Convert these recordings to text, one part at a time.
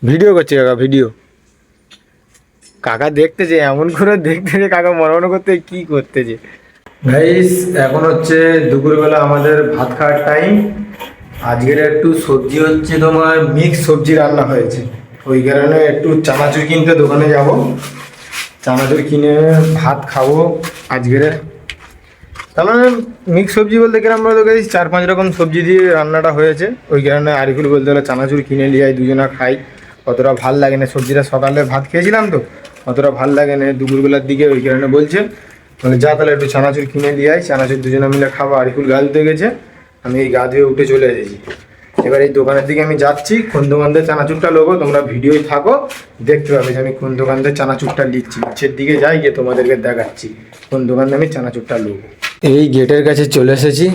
Video করছে কাকা, video. কাকা দেখতেছে, এমন করে দেখতেছে কাকা মনে মনে করতে কি করতেছে। গাইস এখন হচ্ছে দুপুরবেলা আমাদের ভাত খাওয়ার টাইম। আজকের একটু সবজি হচ্ছে তোমার মিক্স সবজি রান্না হয়েছে, ওই কারণে একটু চানাচুর কিনতে দোকানে যাব, চানাচুর কিনে ভাত খাবো আজকের। তাহলে মিক্স সবজি বলতে গেলাম আমরা তো গাইস 4-5 রকম সবজি দিয়ে রান্নাটা হয়েছে, ওই কারণে আরিফুল বলতে হলো চানাচুর কিনে নিয়ে যাই, দুজনা খাই। অতটা ভাল লাগে না সবজিটা, সকালে ভাত খেয়েছিলাম তো অতটা ভাল লাগে না দুপুরবেলার দিকে, ওই কারণে বলছে মানে যা তাহলে একটু চানাচুর কিনে দিয়ে আয়, চানাচুর দুজনে মিলে খাবো। আরিফুল গা ধুতে গেছে, আমি এই গা ধুয়ে উঠে চলে এসেছি। এবার এই দোকানের দিকে আমি যাচ্ছি, কোন দোকান থেকে চানাচুরটা নেবো তোমরা ভিডিওই থাকো, দেখতে পাবে যে আমি কোন দোকান থেকে চানাচুরটা নিচ্ছি। নিচের দিকে যাই, গিয়ে তোমাদেরকে দেখাচ্ছি কোন দোকান থেকে আমি চানাচুরটা নেবো। এই গেটের কাছে চলে এসেছি,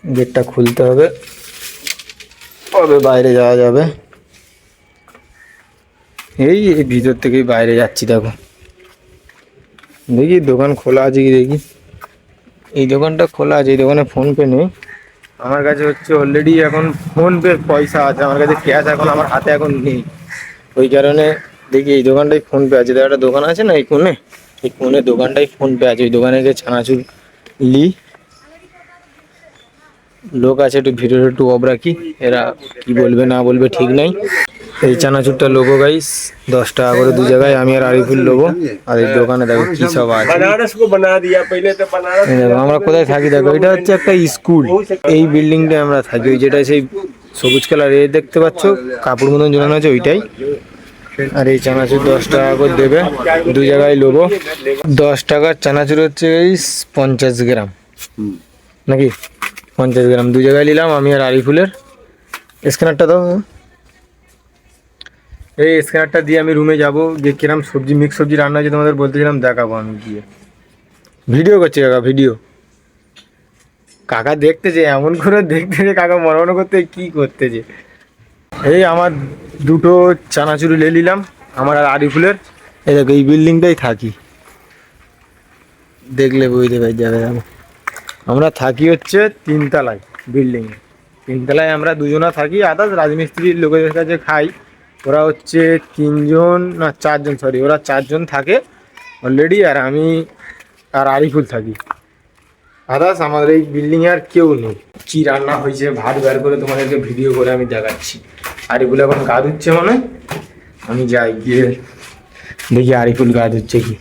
গেটটা খুলতে হবে, তবে বাইরে যাওয়া যাবে। এই ভিতর থেকেই বাইরে যাচ্ছি, দেখো দেখি দোকান খোলা আছে কি দেখি। এই দোকানটা খোলা আছে, এই দোকানে ফোনপে নেই আমার কাছে, হচ্ছে অলরেডি এখন ফোনপে পয়সা আছে আমার কাছে, ক্যাশ এখন আমার হাতে এখন নেই, ওই কারণে দেখি এই দোকানটাই ফোনপে আছে। একটা দোকান আছে না এই কোণে দোকানটাই ফোনপে আছে, ওই দোকানে গিয়ে চানাচুর লি। লোক আছে একটু ভিডিওটা একটু অফ রাখি, এরা কি বলবে না বলবে ঠিক নাই। এই চানাচুরটা লোবো গাইস 10 টাকা করে দু জায়গায়, আমি আর আরিফুল লোবো। আর এই দোকানে দেখো কি সব আছে, আমরা কোথায় থাকি দেখো, এটা হচ্ছে একটা স্কুল, এই বিল্ডিংটায় আমরা থাকি, ওই যেটা সেই সবুজ কালার এ দেখতে পাচ্ছ কাপড় মতন ঝোলানো আছে ওইটাই। আর এই চানাচুর 10 টাকা করে দেবে, দু জায়গায় লোবো। 10 টাকার চানাচুর হচ্ছে 50 গ্রাম নাকি 50 গ্রাম, দু জায়গায় নিলাম আমি আর আরিফুলের। স্ক্যানারটা দাও, এই স্ক্যানারটা দিয়ে আমি রুমে যাবো, গিয়ে কিরম সবজি মিক্স সবজি রান্না হয়েছে তোমাদের বলতেছিলাম, দেখাবো আমি গিয়ে। ভিডিও করছে কাকা, ভিডিও। কাকা দেখতেছে, এমন করে দেখতেছে কাকা মনে মনে করতে কি করতেছে। এই আমার দুটো চানাচুরি নিয়ে নিলাম, আমার আর আরিফুলের। এই দেখো এই বিল্ডিংটাই থাকি, দেখলে বুঝতে পারি যাবে। আমরা থাকি হচ্ছে 3 তলায় বিল্ডিং, 3 তলায় আমরা দুজনা থাকি, আদার্স রাজমিস্ত্রির লোকেদের কাছে খাই। ওরা হচ্ছে 3 জন না 4 জন, সরি ওরা 4 জন থাকে অলরেডি, আর আমি আর আরিফুল থাকি। আদার্স আমাদের এই বিল্ডিংয়ে আর কেউ নেই। কি রান্না হয়েছে ভাত বের করে তোমাদেরকে ভিডিও করে আমি দেখাচ্ছি। আরিফুল এখন গা ধুচ্ছে, মানে আমি যাই গিয়ে দেখি আরিফুল গা ধুচ্ছে কি।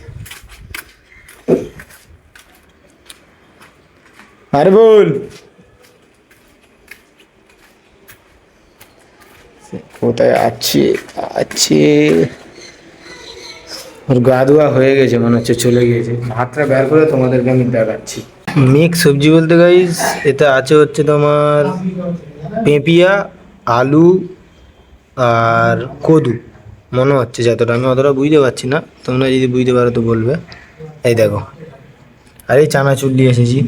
আরিফুল কোথায় আছে, ওর গা ধোয়া হয়ে গেছে মনে হচ্ছে, চলে গিয়েছে। ভাতটা বের করে তোমাদেরকে আমি দেখাচ্ছি। মিক্স সবজি বলতে গাইস এতে আছে হচ্ছে তোমার পেঁপিয়া, আলু আর কদু মনে হচ্ছে, যতটা আমি অতটা বুঝতে পারছি না, তোমরা যদি বুঝতে পারো তো বলবে। এই দেখো, আর এই চানাচুর নিয়ে এসেছি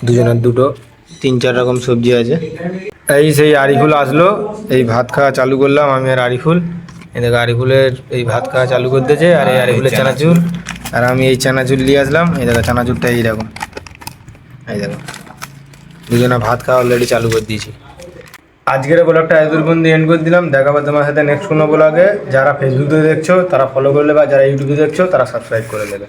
দুজনের দুটো, 3-4 রকম সবজি আছে। এই সেই আরিফুল আসলো, এই ভাত খাওয়া চালু করলাম আমি আর আরিফুল। এই দেখো আরিফুলের এই ভাত খাওয়া চালু করতেছে, আর এই আরিফুলের চানাচুর, আর আমি এই চানাচুর নিয়ে আসলাম। এই দেখো চানাচুরটা এইরকম, এই দেখো দুজনে ভাত খাওয়া অলরেডি চালু করে দিয়েছি। আজকের ব্লগটা এতদূর পর্যন্ত এন্ড করে দিলাম, দেখাবো তোমার সাথে নেক্সট কোনো ব্লগে। যারা ফেসবুকে দেখছো তারা ফলো করলে, বা যারা ইউটিউবে দেখছো তারা সাবস্ক্রাইব করে দেবে।